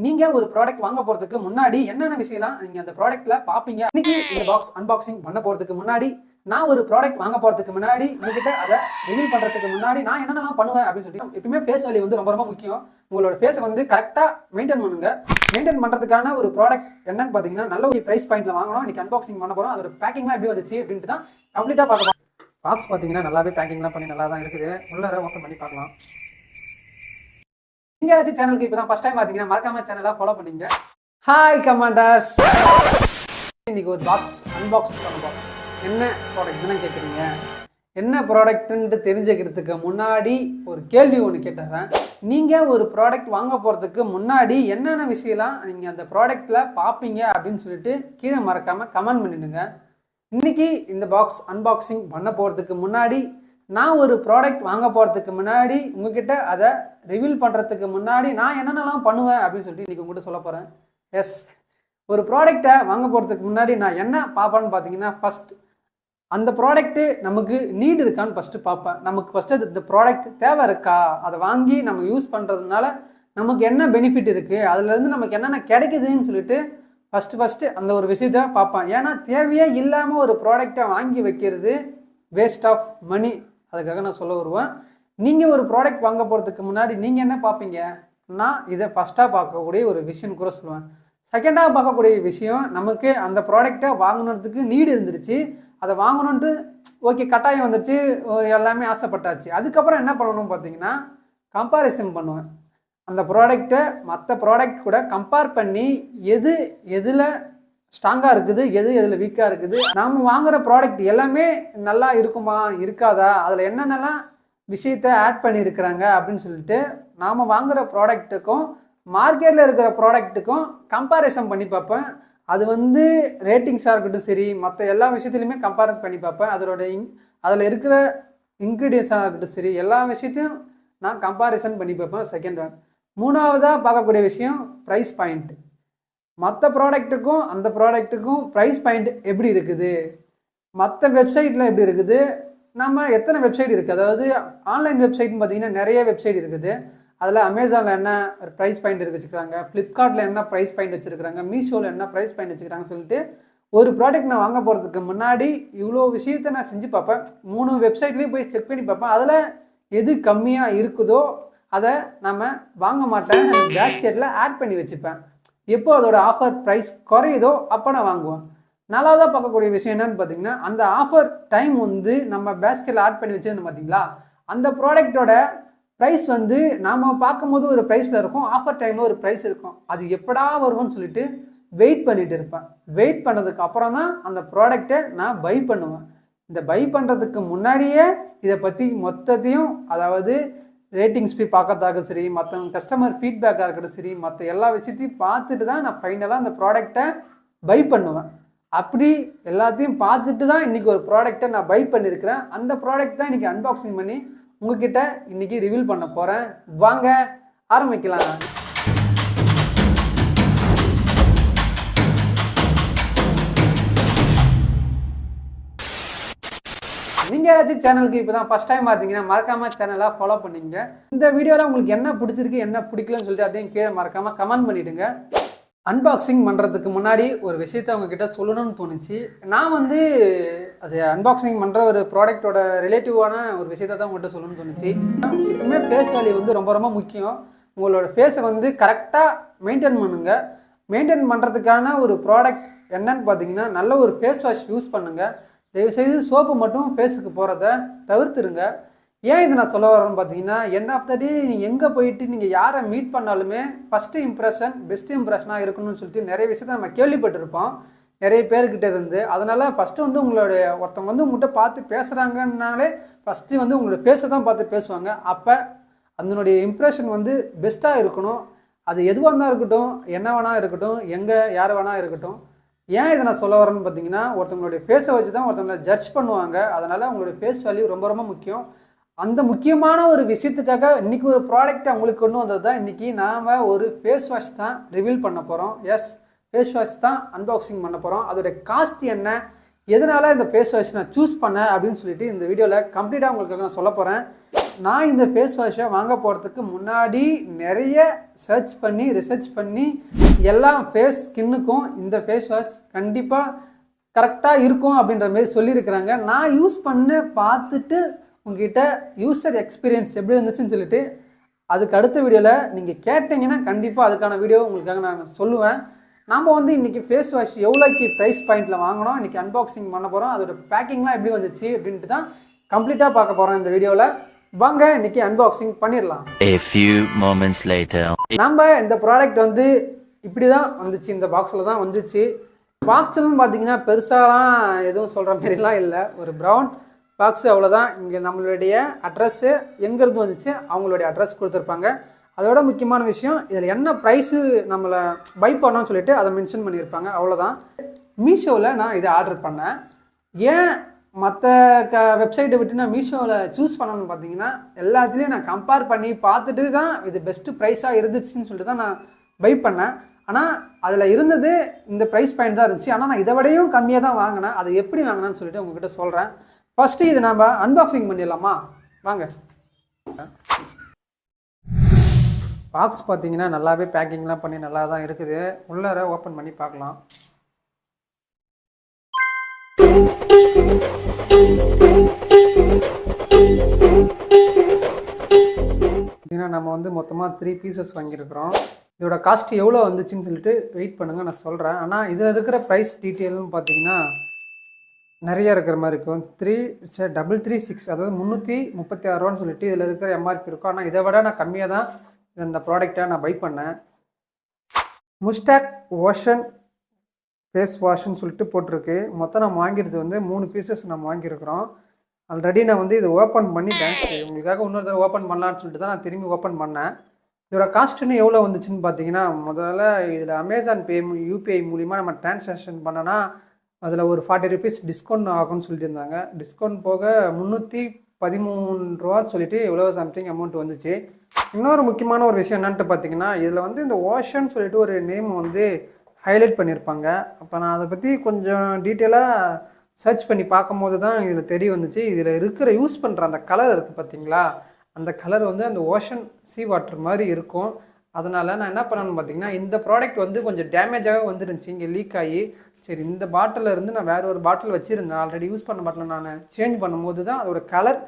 நீங்க ஒரு ப்ராடக்ட் வாங்க போறதுக்கு முன்னாடி என்னென்ன விஷயம்லாம் நீங்க அந்த ப்ராடக்ட்ல பாப்பீங்க. இன்னைக்கு இந்த பாக்ஸ் அன்பாக்சிங் பண்ண போறதுக்கு முன்னாடி நான் ஒரு ப்ராடக்ட் வாங்க போறதுக்கு முன்னாடி உங்ககிட்ட அதை ரிவீல் பண்றதுக்கு முன்னாடி நான் என்னென்னலாம் பண்ணுவேன் அப்படின்னு சொல்லிட்டு எப்பவுமே ஃபேஸ் வேல்யூ வந்து ரொம்ப ரொம்ப முக்கியம். உங்களோட ஃபேஸை வந்து கரெக்டா மெயின்டைன் பண்ணுங்க. மெயின்டைன் பண்றதுக்கான ஒரு ப்ராடக்ட் என்னன்னு பாத்தீங்கன்னா நல்ல ஒரு பிரைஸ் பாயிண்ட்ல வாங்கணும். இன்னைக்கு அன்பாக்சிங் பண்ண போறோம். அதோட பேக்கிங்லாம் எப்படி வந்துச்சு அப்படின்ட்டு தான் கம்ப்ளீட்டா பார்க்க போறோம். பாக்ஸ் பாத்தீங்கன்னா நல்லாவே பேக்கிங்லாம் பண்ணி நல்லா தான் இருக்குது. உள்ளார ஓப்பன் பண்ணி பார்க்கலாம். நீங்க ஏதாச்சும் சேனலுக்கு இப்பதான் ஃபர்ஸ்ட் டைம் பாத்தீங்கன்னா மறக்காம சேனலை ஃபாலோ பண்ணீங்க. ஹாய் கமாண்டர்ஸ், இன்னைக்கு ஒரு பாக்ஸ் அன்பாக்ஸ் பண்ண போறோம். என்ன ப்ராடக்ட்னு கேட்குறீங்க? என்ன ப்ராடக்ட்ன்ட்டு தெரிஞ்சுக்கிறதுக்கு முன்னாடி ஒரு கேள்வி ஒன்று கேட்டுறேன். நீங்கள் ஒரு ப்ராடக்ட் வாங்க போகிறதுக்கு முன்னாடி என்னென்ன விஷயம்லாம் நீங்கள் அந்த ப்ராடக்டில் பார்ப்பீங்க அப்படின்னு சொல்லிட்டு கீழே மறக்காமல் கமெண்ட் பண்ணிவிடுங்க. இன்றைக்கி இந்த பாக்ஸ் அன்பாக்சிங் பண்ண போகிறதுக்கு முன்னாடி நான் ஒரு ப்ராடக்ட் வாங்க போகிறதுக்கு முன்னாடி உங்ககிட்ட அதை ரிவீல் பண்ணுறதுக்கு முன்னாடி நான் என்னென்னலாம் பண்ணுவேன் அப்படின்னு சொல்லிட்டு இன்றைக்கி உங்கள்கிட்ட சொல்ல போகிறேன். எஸ், ஒரு ப்ராடக்டை வாங்க போகிறதுக்கு முன்னாடி நான் என்ன பார்ப்பேன்னு பார்த்தீங்கன்னா, ஃபஸ்ட் அந்த ப்ராடக்ட்டு நமக்கு நீட் இருக்கான்னு ஃபஸ்ட்டு பார்ப்பேன். நமக்கு ஃபஸ்ட்டு இந்த ப்ராடக்ட் தேவை இருக்கா, அதை வாங்கி நம்ம யூஸ் பண்ணுறதுனால நமக்கு என்ன பெனிஃபிட் இருக்குது, அதுலேருந்து நமக்கு என்னென்ன கிடைக்குதுன்னு சொல்லிட்டு ஃபஸ்ட்டு அந்த ஒரு விஷயத்த பார்ப்பேன். ஏன்னா தேவையே இல்லாமல் ஒரு ப்ராடக்டை வாங்கி வைக்கிறது வேஸ்ட் ஆஃப் மணி. அதுக்காக நான் சொல்ல வருவேன். நீங்கள் ஒரு ப்ராடக்ட் வாங்க போகிறதுக்கு முன்னாடி நீங்கள் என்ன பார்ப்பீங்க? நான் இதை ஃபஸ்ட்டாக பார்க்கக்கூடிய ஒரு விஷயம் கூட சொல்லுவேன். செகண்டாக பார்க்கக்கூடிய விஷயம், நமக்கு அந்த ப்ராடக்டை வாங்கணுன்றதுக்கு நீடு இருந்துருச்சு, அதை வாங்கணுன்ட்டு ஓகே கட்டாயம் வந்துருச்சு, எல்லாமே ஆசைப்பட்டாச்சு. அதுக்கப்புறம் என்ன பண்ணணும் பார்த்தீங்கன்னா, கம்பாரிசன் பண்ணுவேன். அந்த ப்ராடக்டை மற்ற ப்ராடக்ட் கூட கம்பேர் பண்ணி எதில் ஸ்ட்ராங்காக இருக்குது, எதில் வீக்காக இருக்குது, நாம் வாங்குகிற ப்ராடக்ட் எல்லாமே நல்லா இருக்குமா இருக்காதா, அதில் என்னென்னலாம் விஷயத்தை ஆட் பண்ணியிருக்கிறாங்க அப்படின்னு சொல்லிட்டு நாம் வாங்குகிற ப்ராடக்ட்டுக்கும் மார்க்கெட்டில் இருக்கிற ப்ராடக்ட்டுக்கும் கம்பேரிசன் பண்ணி பார்ப்பேன். அது வந்து ரேட்டிங்ஸாக இருக்கட்டும் சரி, மற்ற எல்லா விஷயத்துலையுமே கம்பேர் பண்ணி பார்ப்பேன். அதில் இருக்கிற இன்க்ரீடியன்ஸாக இருக்கட்டும் சரி, எல்லா விஷயத்தையும் நான் கம்பேரிசன் பண்ணி பார்ப்பேன். Second one. மூணாவதாக பார்க்கக்கூடிய விஷயம் ப்ரைஸ் பாயிண்ட். மற்ற ப்ராடக்ட்டுக்கும் அந்த ப்ராடக்ட்டுக்கும் ப்ரைஸ் பாயிண்ட் எப்படி இருக்குது, மற்ற வெப்சைட்டில் எப்படி இருக்குது, நம்ம எத்தனை வெப்சைட் இருக்குது, அதாவது ஆன்லைன் வெப்சைட்னு பார்த்தீங்கன்னா நிறைய வெப்சைட் இருக்குது. அதில் அமேசானில் என்ன ப்ரைஸ் பாயிண்ட் வச்சுருக்காங்க, ஃப்ளிப்கார்ட்டில் என்ன ப்ரைஸ் பாயிண்ட் வச்சுருக்காங்க, மீஷோவில் என்ன ப்ரைஸ் பாயிண்ட் வச்சுருக்காங்கன்னு சொல்லிட்டு ஒரு ப்ராடக்ட் நான் வாங்க போகிறதுக்கு முன்னாடி இவ்வளோ விஷயத்தை நான் செஞ்சு பார்ப்பேன். 3 வெப்சைட்லேயும் போய் செக் பண்ணி பார்ப்பேன். அதில் எது கம்மியாக இருக்குதோ அதை நம்ம வாங்க மாட்டேன், பேஸ்கெட்டில் ஆட் பண்ணி வச்சுப்பேன். எப்போ அதோட ஆஃபர் ப்ரைஸ் குறையுதோ அப்போ நான் வாங்குவேன். நாலாவதாக பார்க்கக்கூடிய விஷயம் என்னன்னு பார்த்தீங்கன்னா, அந்த ஆஃபர் டைம் வந்து நம்ம பேஸ்கெட்டில் ஆட் பண்ணி வச்சுருந்தோம் பார்த்தீங்களா, அந்த ப்ராடக்டோட ப்ரைஸ் வந்து நாம் பார்க்கும்போது ஒரு ப்ரைஸில் இருக்கும், ஆஃபர் டைமில் ஒரு ப்ரைஸ் இருக்கும். அது எப்படா வரும்னு சொல்லிட்டு வெயிட் பண்ணிட்டு இருப்பேன். வெயிட் பண்ணதுக்கு அப்புறம் தான் அந்த ப்ராடக்டை நான் பை பண்ணுவேன். இந்த பை பண்ணுறதுக்கு முன்னாடியே இதை பற்றி மொத்தத்தையும், அதாவது ரேட்டிங்ஸ் போய் பார்க்கறதாக சரி, மற்ற கஸ்டமர் ஃபீட்பேக்காக இருக்கட்டும் சரி, மற்ற எல்லா விஷயத்தையும் பார்த்துட்டு தான் நான் ஃபைனலாக அந்த ப்ராடக்டை பை பண்ணுவேன். அப்படி எல்லாத்தையும் பார்த்துட்டு தான் இன்றைக்கி ஒரு ப்ராடக்டை நான் பை பண்ணியிருக்கிறேன். அந்த ப்ராடக்ட் தான் இன்றைக்கி அன்பாக்சிங் பண்ணி உங்ககிட்ட இன்றைக்கி ரிவீல் பண்ண போகிறேன். வாங்க ஆரம்பிக்கலாம். நீங்கள் ஏதாச்சும் சேனலுக்கு இப்போ தான் ஃபஸ்ட் டைம் பார்த்தீங்கன்னா மறக்காமல் சேனலை ஃபாலோ பண்ணிங்க. இந்த வீடியோவில் உங்களுக்கு என்ன பிடிச்சிருக்கு என்ன பிடிக்கலன்னு சொல்லிட்டு அதையும் கீழே மறக்காமல் கமெண்ட் பண்ணிவிடுங்க. அன்பாக்சிங் பண்ணுறதுக்கு முன்னாடி ஒரு விஷயத்தை அவங்கக்கிட்ட சொல்லணும்னு தோணுச்சு. நான் வந்து அது அன்பாக்சிங் பண்ணுற ஒரு ப்ராடக்டோட ரிலேட்டிவான ஒரு விஷயத்தை தான் உங்கள்கிட்ட சொல்லணும்னு தோணுச்சு. எப்பவுமே ஃபேஸ் வேல்யூ வந்து ரொம்ப ரொம்ப முக்கியம். உங்களோட ஃபேஸை வந்து கரெக்டாக மெயின்டைன் பண்ணுங்கள். மெயின்டைன் பண்ணுறதுக்கான ஒரு ப்ராடக்ட் என்னன்னு பார்த்தீங்கன்னா, நல்ல ஒரு ஃபேஸ் வாஷ் யூஸ் பண்ணுங்கள். தயவுசெய்து சோப்பு மட்டும் ஃபேஸுக்கு போகிறத தவிர்த்துருங்க. ஏன் இதை நான் சொல்ல வரேன்னு பார்த்தீங்கன்னா, எண்ட் ஆஃப் த டே நீங்கள் எங்கே போயிட்டு நீங்கள் யாரை மீட் பண்ணாலுமே ஃபஸ்ட்டு இம்ப்ரெஷன் பெஸ்ட் இம்ப்ரெஷனாக இருக்கணும்னு சொல்லிட்டு நிறைய விஷயத்த நம்ம கேள்விப்பட்டிருப்போம் நிறைய பேர்கிட்ட இருந்து. அதனால் ஃபஸ்ட்டு வந்து ஒருத்தவங்க வந்து உங்கள்கிட்ட பார்த்து பேசுகிறாங்கன்னாலே ஃபஸ்ட்டு வந்து உங்களோட ஃபேஸை தான் பார்த்து பேசுவாங்க. அப்போ அதனுடைய இம்ப்ரெஷன் வந்து பெஸ்ட்டாக இருக்கணும். அது எதுவாக இருந்தால் இருக்கட்டும், என்ன வேணால் இருக்கட்டும், எங்கே யார் வேணால் இருக்கட்டும். ஏன் இதை நான் சொல்ல வரேன்னு பார்த்தீங்கன்னா, ஒருத்தவங்களுடைய ஃபேஸை வச்சு தான் ஒருத்தவங்களை ஜட்ஜ் பண்ணுவாங்க. அதனால் உங்களுடைய ஃபேஸ் வேல்யூ ரொம்ப ரொம்ப முக்கியம். அந்த முக்கியமான ஒரு விஷயத்துக்காக இன்றைக்கி ஒரு ப்ராடக்ட் அவங்களுக்கு கொண்டு வந்தது தான் இன்றைக்கி நாம் ஒரு ஃபேஸ் வாஷ் தான் ரிவீல் பண்ண போகிறோம். எஸ், ஃபேஸ் வாஷ் தான் அன்பாக்சிங் பண்ண போகிறோம். அதோடைய காஸ்ட் என்ன, எதனால் இந்த ஃபேஸ் வாஷ் நான் சூஸ் பண்ணேன் அப்படின்னு சொல்லிட்டு இந்த வீடியோவில் கம்ப்ளீட்டாக உங்களுக்கு நான் சொல்ல போகிறேன். நான் இந்த ஃபேஸ் வாஷை வாங்க போகிறதுக்கு முன்னாடி நிறைய ரிசர்ச் பண்ணி எல்லா ஃபேஸ் ஸ்கின்னுக்கும் இந்த ஃபேஸ் வாஷ் கண்டிப்பாக கரெக்டாக இருக்கும் அப்படின்ற மாதிரி சொல்லியிருக்கிறாங்க. நான் யூஸ் பண்ண பார்த்துட்டு உங்ககிட்ட யூசர் எக்ஸ்பீரியன்ஸ் எப்படி இருந்துச்சுன்னு சொல்லிட்டு அதுக்கு அடுத்த வீடியோவில் நீங்கள் கேட்டிங்கன்னா கண்டிப்பாக அதுக்கான வீடியோ உங்களுக்காக நான் சொல்லுவேன். நம்ம வந்து இன்றைக்கி ஃபேஸ் வாஷ் எவ்வளோக்கு ப்ரைஸ் பாயிண்டில் வாங்கினோம், இன்றைக்கி அன்பாக்சிங் பண்ண போகிறோம், அதோட பேக்கிங்லாம் எப்படி வந்துச்சு அப்படின்ட்டு தான் கம்ப்ளீட்டாக பார்க்க போகிறோம் இந்த வீடியோவில். வாங்க இன்றைக்கி அன்பாக்சிங் பண்ணிடலாம். A few moments later. நம்ம இந்த ப்ராடக்ட் வந்து இப்படி தான் வந்துச்சு, இந்த பாக்ஸில் தான் வந்துச்சு. பாக்ஸ்லாம் பார்த்தீங்கன்னா பெருசாலாம் எதுவும் சொல்கிற மாதிரிலாம் இல்லை, ஒரு ப்ரௌன் பாக்ஸு அவ்வளோதான். இங்கே நம்மளுடைய அட்ரஸ்ஸு எங்கேருந்து வந்துச்சு அவங்களுடைய அட்ரஸ் கொடுத்துருப்பாங்க. அதோட முக்கியமான விஷயம் இதில் என்ன ப்ரைஸு நம்மளை பை பண்ணோன்னு சொல்லிட்டு அதை மென்ஷன் பண்ணியிருப்பாங்க, அவ்வளோதான். மீஷோவில் நான் இதை ஆர்டர் பண்ணேன். ஏன் மற்ற வெப்சைட்டை விட்டு நான் மீஷோவில் சூஸ் பண்ணணும்னு பார்த்தீங்கன்னா எல்லாத்துலேயும் நான் கம்பேர் பண்ணி பார்த்துட்டு தான் இது பெஸ்ட்டு ப்ரைஸாக இருந்துச்சுன்னு சொல்லிட்டு தான் நான் பை பண்ணேன். ஆனால் அதில் இருந்தது இந்த ப்ரைஸ் பாயிண்ட் தான் இருந்துச்சு. ஆனால் நான் இதை விடையும் கம்மியாக தான் வாங்கினேன். அது எப்படி வாங்கினேன்னு சொல்லிட்டு உங்ககிட்ட சொல்கிறேன். ஃபஸ்ட்டு இது நம்ம அன்பாக்சிங் பண்ணிடலாமா? வாங்க. பாக்ஸ் பார்த்தீங்கன்னா நல்லாவே பேக்கிங்லாம் பண்ணி நல்லா தான் இருக்குது. உள்ளார ஓப்பன் பண்ணி பார்க்கலாம். பார்த்தீங்கன்னா நம்ம வந்து மொத்தமாக 3 பீசஸ் வாங்கியிருக்கிறோம். இதோட காஸ்ட் எவ்வளோ வந்துச்சுன்னு சொல்லிட்டு வெயிட் பண்ணுங்கள், நான் சொல்கிறேன். ஆனால் இதில் இருக்கிற ப்ரைஸ் டீட்டெயில்னு பார்த்தீங்கன்னா நிறையா இருக்கிற மாதிரி இருக்கும். 336 அதாவது 336 ரூபான்னு சொல்லிட்டு இதில் இருக்கிற எம்ஆர்பி இருக்கும். ஆனால் இதை விட நான் கம்மியாக தான் இந்த ப்ராடக்டை நான் பை பண்ணேன். முஸ்டாக் ஓஷன் ஃபேஸ் வாஷ்ன்னு சொல்லிட்டு போட்டிருக்கு. மொத்தம் நம்ம வாங்கியிருது வந்து 3 பீசஸ் நம்ம வாங்கியிருக்கிறோம். ஆல்ரெடி நான் வந்து இதை ஓப்பன் பண்ணிட்டேன். உங்களுக்காக இன்னொரு தடவை ஓப்பன் பண்ணலான்னு சொல்லிட்டு தான் நான் திரும்பி ஓப்பன் பண்ணேன். இதோட காஸ்ட்டுன்னு எவ்வளோ வந்துச்சுன்னு பார்த்தீங்கன்னா, முதல்ல இதில் அமேசான் பே யூபிஐ மூலிமா நம்ம டிரான்சாக்ஷன் பண்ணோன்னா அதில் ஒரு 40 ருபீஸ் டிஸ்கவுண்ட் ஆகும்னு சொல்லிட்டு இருந்தாங்க. டிஸ்கவுண்ட் போக 313 ரூபா சொல்லிட்டு எவ்வளோ சம்திங் அமௌண்ட் வந்துச்சு. இன்னொரு முக்கியமான ஒரு விஷயம் என்னன்ட்டு பார்த்தீங்கன்னா, இதில் வந்து இந்த ஓஷன் சொல்லிட்டு ஒரு நேம் வந்து ஹைலைட் பண்ணியிருப்பாங்க. அப்போ நான் அதை பற்றி கொஞ்சம் டீட்டெயிலாக சர்ச் பண்ணி பார்க்கும்போது தான் இதில் தெரிய வந்துச்சு. இதில் இருக்கிற யூஸ் பண்ணுற அந்த கலர் இருக்குது பார்த்தீங்களா, அந்த கலர் வந்து அந்த ஓஷன் சீ வாட்டர் மாதிரி இருக்கும். அதனால் நான் என்ன பண்ணேன்னு பார்த்தீங்கன்னா, இந்த ப்ராடக்ட் வந்து கொஞ்சம் டேமேஜாகவே வந்துருந்துச்சு, இங்கே லீக் ஆகி. சரி, இந்த பாட்டிலில் இருந்து நான் வேறு ஒரு பாட்டில் வச்சுருந்தேன். ஆல்ரெடி யூஸ் பண்ண பாட்டில் நான் சேஞ்ச் பண்ணும்போது தான் அதோட கலர்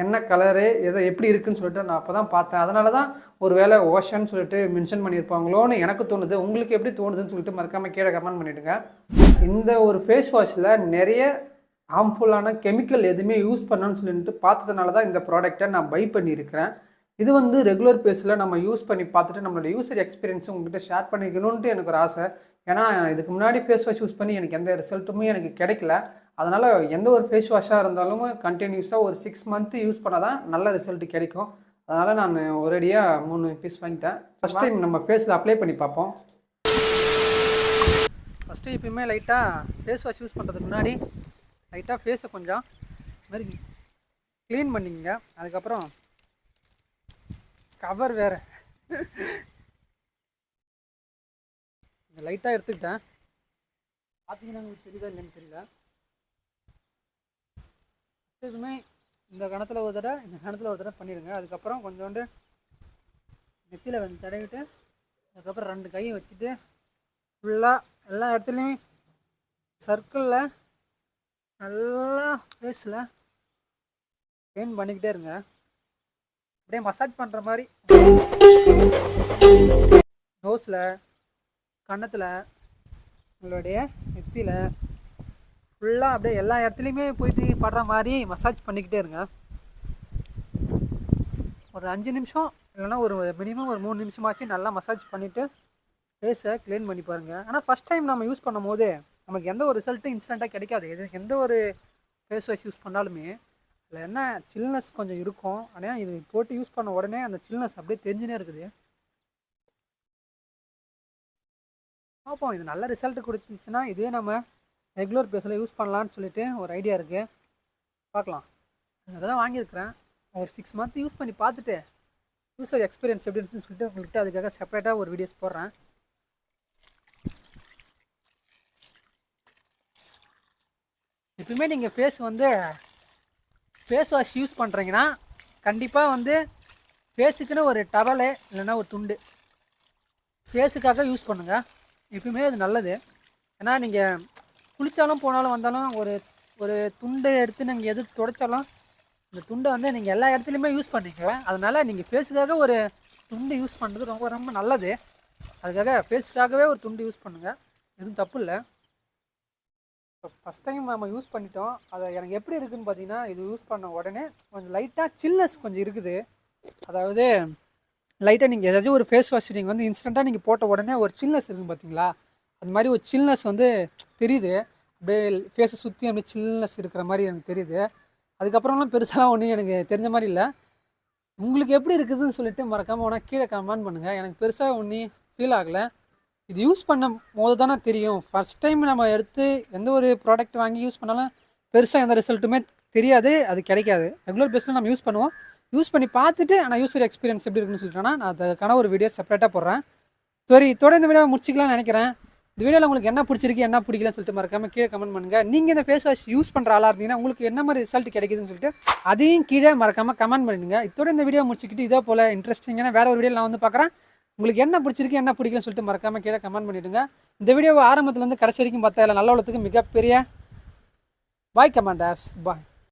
என்ன கலரு எப்படி இருக்குதுன்னு சொல்லிட்டு நான் அப்போ தான் பார்த்தேன். அதனால தான் ஒரு வேளை ஓஷன் சொல்லிட்டு மென்ஷன் பண்ணியிருப்பாங்களோன்னு எனக்கு தோணுது. உங்களுக்கு எப்படி தோணுதுன்னு சொல்லிட்டு மறக்காமல் கீழே கமெண்ட் பண்ணிவிடுங்க. இந்த ஒரு ஃபேஸ் வாஷில் நிறைய ஹார்ம்ஃபுல்லான கெமிக்கல் எதுவுமே யூஸ் பண்ணணும்னு சொல்லிட்டு பார்த்ததுனால தான் இந்த ப்ராடக்டை நான் பை பண்ணியிருக்கிறேன். இது வந்து ரெகுலர் பேஸில் நம்ம யூஸ் பண்ணி பார்த்துட்டு நம்மளோட யூசர் எக்ஸ்பீரியன்ஸும் உங்கள்கிட்ட ஷேர் பண்ணிக்கணுன்ட்டு எனக்கு ஒரு ஆசை. ஏன்னா இதுக்கு முன்னாடி ஃபேஸ் வாஷ் யூஸ் பண்ணி எனக்கு எந்த ரிசல்ட்டுமே எனக்கு கிடைக்கல. அதனால் எந்த ஒரு ஃபேஸ் வாஷாக இருந்தாலும் கண்டினியூஸாக ஒரு 6 மந்த்து யூஸ் பண்ணால் தான் நல்ல ரிசல்ட் கிடைக்கும். அதனால் நான் ஒரேடியாக 3 பீஸ் வாங்கிட்டேன். ஃபஸ்ட் டைம் நம்ம ஃபேஸில் அப்ளை பண்ணி பார்ப்போம். ஃபஸ்ட்டு எப்பயுமே லைட்டாக ஃபேஸ் வாஷ் யூஸ் பண்ணுறதுக்கு முன்னாடி லைட்டாக ஃபேஸை கொஞ்சம் மாதிரி க்ளீன் பண்ணிக்கங்க. அதுக்கப்புறம் கவர் வேறு லைட்டாக எடுத்துக்கிட்டேன். பார்த்தீங்கன்னா உங்களுக்கு தெரியுதா இல்லைன்னு தெரியல. எதுவுமே இந்த கணத்தில் ஒரு தடவை இந்த கணத்தில் ஒரு தடவை பண்ணிடுங்க. அதுக்கப்புறம் கொஞ்சோண்டு நெத்தியில் வந்து தடவிட்டு அதுக்கப்புறம் 2 கையை வச்சுட்டு ஃபுல்லாக எல்லா இடத்துலையுமே சர்க்கிளில் நல்லா ஃபேஸில் க்ளீன் பண்ணிக்கிட்டே இருங்க. அப்படியே மசாஜ் பண்ணுற மாதிரி நோஸில், கன்னத்தில், உங்களுடைய நெத்தியில் ஃபுல்லாக அப்படியே எல்லா இடத்துலையுமே போயிட்டு படுற மாதிரி மசாஜ் பண்ணிக்கிட்டே இருங்க. ஒரு 5 நிமிஷம் இல்லைன்னா ஒரு மினிமம் ஒரு 3 நிமிஷமாச்சு நல்லா மசாஜ் பண்ணிவிட்டு ஃபேஸை க்ளீன் பண்ணி பாருங்கள். ஆனால் ஃபஸ்ட் டைம் நம்ம யூஸ் பண்ணும் போது நமக்கு எந்த ஒரு ரிசல்ட்டும் இன்ஸ்டண்ட்டாக கிடைக்காது. எந்த ஒரு ஃபேஸ் வாஷ் யூஸ் பண்ணாலுமே அதில் என்ன சில்னஸ் கொஞ்சம் இருக்கும். ஆனால் இது போட்டு யூஸ் பண்ண உடனே அந்த சில்னஸ் அப்படியே தெரிஞ்சுனே இருக்குது. பார்ப்போம், இது நல்ல ரிசல்ட் கொடுத்துச்சுன்னா இதே நம்ம ரெகுலர் பேஸில் யூஸ் பண்ணலான்னு சொல்லிட்டு ஒரு ஐடியா இருக்குது. பார்க்கலாம். அதை தான் வாங்கியிருக்கிறேன். ஒரு 6 மந்த் யூஸ் பண்ணி பார்த்துட்டு யூசர் எக்ஸ்பீரியன்ஸ் எப்படி இருந்துச்சுன்னு சொல்லிட்டு உங்கள்கிட்ட அதுக்காக செப்பரேட்டாக ஒரு வீடியோஸ் போடுறேன். எப்பவுமே நீங்கள் ஃபேஸ் வாஷ் யூஸ் பண்ணுறீங்கன்னா கண்டிப்பாக வந்து ஃபேஸுக்குன்னு ஒரு டவலு இல்லைன்னா ஒரு துண்டு ஃபேஸுக்காக யூஸ் பண்ணுங்கள். எப்பவுமே அது நல்லது. ஏன்னா நீங்கள் குளித்தாலும் போனாலும் வந்தாலும் ஒரு ஒரு துண்டை எடுத்து நீங்கள் எது துடைச்சாலும் இந்த துண்டை வந்து நீங்கள் எல்லா இடத்துலையுமே யூஸ் பண்ணிக்கங்க. அதனால் நீங்கள் ஃபேஸுக்காக ஒரு துண்டு யூஸ் பண்ணுறது ரொம்ப ரொம்ப நல்லது. அதுக்காக ஃபேஸுக்காகவே ஒரு துண்டு யூஸ் பண்ணுங்கள், எதுவும் தப்பு இல்லை. இப்போ ஃபஸ்ட் டைம் நம்ம யூஸ் பண்ணிட்டோம். அதை எனக்கு எப்படி இருக்குதுன்னு பார்த்தீங்கன்னா, இது யூஸ் பண்ண உடனே கொஞ்சம் லைட்டாக சில்னஸ் கொஞ்சம் இருக்குது. அதாவது லைட்டாக நீங்கள் ஏதாச்சும் ஒரு ஃபேஸ் வாஷ் நீங்கள் வந்து இன்ஸ்டண்ட்டாக நீங்கள் போட்ட உடனே ஒரு சில்னஸ் இருக்குது பார்த்தீங்களா, அது மாதிரி ஒரு சில்னஸ் வந்து தெரியுது. அப்படியே ஃபேஸை சுற்றி அப்படியே சில்னஸ் இருக்கிற மாதிரி எனக்கு தெரியுது. அதுக்கப்புறம்லாம் பெருசாக ஒன்றும் எனக்கு தெரிஞ்ச மாதிரி இல்லை. உங்களுக்கு எப்படி இருக்குதுன்னு சொல்லிட்டு மறக்காமல் ஒன்றா கீழே கமெண்ட் பண்ணுங்கள். எனக்கு பெருசாக ஒன்றும் ஃபீல் ஆகலை. இது யூஸ் பண்ணும் போது தானே தெரியும். ஃபஸ்ட் டைம் நம்ம எடுத்து எந்த ஒரு ப்ராடக்ட் வாங்கி யூஸ் பண்ணாலும் பெருசாக எந்த ரிசல்ட்டுமே தெரியாது, அது கிடைக்காது. ரெகுலர் பேஸில் நம்ம யூஸ் பண்ணுவோம். யூஸ் பண்ணி பார்த்துட்டு ஆனால் யூஸர் எக்ஸ்பீரியன்ஸ் எப்படி இருக்குன்னு சொல்லிட்டேன்னா நான் அதுக்கான ஒரு வீடியோ செப்பரேட்டாக போடுறேன். சரி, இதோட இந்த வீடியோ முடிச்சிக்கலாம்னு நினைக்கிறேன். இந்த வீடியோவில் உங்களுக்கு என்ன பிடிச்சிருக்கு என்ன பிடிக்கலன்னு சொல்லிட்டு மறக்காமல் கீழே கமெண்ட் பண்ணுங்கள். நீங்கள் இந்த ஃபேஸ் வாஷ் யூஸ் பண்ணுற ஆளாக இருந்தீங்கன்னா உங்களுக்கு என்ன மாதிரி ரிசல்ட் கிடைக்குதுன்னு சொல்லிட்டு அதையும் கீழே மறக்காமல் கமெண்ட் பண்ணிடுங்க. இதோட இந்த வீடியோ முடிச்சிக்கிட்டு இதே போல் இன்ட்ரெஸ்டிங்கான வேறு ஒரு வீடியோ நான் வந்து பார்க்குறேன். உங்களுக்கு என்ன பிடிச்சிருக்கு என்ன பிடிக்கலன்னு சொல்லிட்டு மறக்காமல் கீழே கமெண்ட் பண்ணிவிடுங்க. இந்த வீடியோவை ஆரம்பத்துலேருந்து கடைசி வரைக்கும் பார்த்தா நல்ல உள்ளத்துக்கு மிகப்பெரிய பாய் கமெண்டர்ஸ். பாய்.